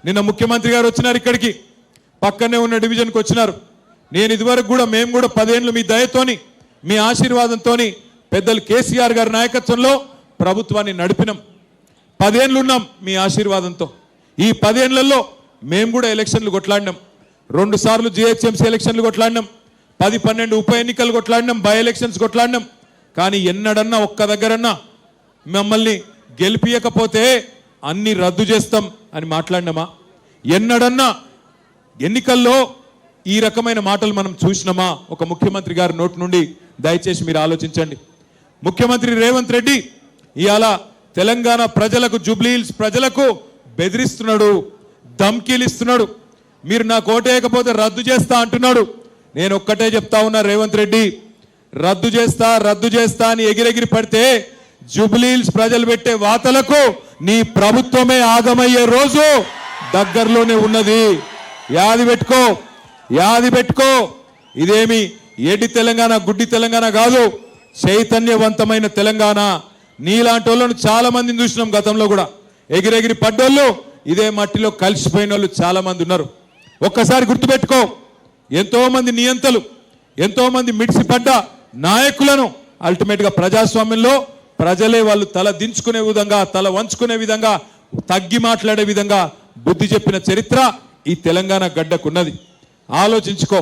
నిన్న ముఖ్యమంత్రి గారు వచ్చినారు ఇక్కడికి, పక్కనే ఉన్న డివిజన్కి వచ్చినారు. నేను ఇదివరకు కూడా మేము కూడా 10 ఏళ్ళు మీ దయతోని మీ ఆశీర్వాదంతోని పెద్దలు కేసీఆర్ గారి నాయకత్వంలో ప్రభుత్వాన్ని నడిపినాం. 10 ఏళ్ళు ఉన్నాం మీ ఆశీర్వాదంతో. ఈ 10 ఏళ్లలో మేము కూడా ఎలక్షన్లు కొట్లాడినాం. 2 సార్లు జిహెచ్ఎంసీ ఎలక్షన్లు కొట్లాడినాం, 10-12 ఉప ఎన్నికలు కొట్లాడినాం, బై ఎలక్షన్స్ కొట్లాడినాం. కానీ ఎన్నడన్నా ఒక్క దగ్గరన్నా మమ్మల్ని గెలిపియకపోతే అన్ని రద్దు చేస్తాం అని మాట్లాడినామా? ఎన్నడన్నా ఎన్నికల్లో ఈ రకమైన మాటలు మనం చూసినామా ఒక ముఖ్యమంత్రి గారి నోటి నుండి? దయచేసి మీరు ఆలోచించండి. ముఖ్యమంత్రి రేవంత్ రెడ్డి ఇవాళ తెలంగాణ ప్రజలకు, జూబ్లీహిల్స్ ప్రజలకు బెదిరిస్తున్నాడు, ధమ్కీలు ఇస్తున్నాడు. మీరు నాకు ఓటేయకపోతే రద్దు చేస్తా అంటున్నాడు. నేను ఒక్కటే చెప్తా ఉన్నా, రేవంత్ రెడ్డి రద్దు చేస్తా అని ఎగిరెగిరి పడితే జూబ్లీహిల్స్ ప్రజలు పెట్టే వాతలకు నీ ప్రభుత్వమే ఆగమయ్యే రోజు దగ్గరలోనే ఉన్నది. యాది పెట్టుకో. ఇదేమి ఏడి తెలంగాణ, గుడ్డి తెలంగాణ కాదు, చైతన్యవంతమైన తెలంగాణ. నీలాంటి వాళ్ళను చాలా మందిని చూసినాం గతంలో కూడా. ఎగిరెగిరి పడ్డోళ్ళు, ఇదే మట్టిలో కలిసిపోయిన వాళ్ళు చాలా మంది ఉన్నారు. ఒక్కసారి గుర్తుపెట్టుకో, ఎంతో మంది నియంతలు, ఎంతో మంది మిడిసిపడ్డ నాయకులను అల్టిమేట్గా ప్రజాస్వామ్యంలో ప్రజలే వాళ్ళు తల దించుకునే విధంగా, తల వంచుకునే విధంగా, తగ్గి మాట్లాడే విధంగా బుద్ధి చెప్పిన చరిత్ర ఈ తెలంగాణ గడ్డకున్నది. ఆలోచించుకో.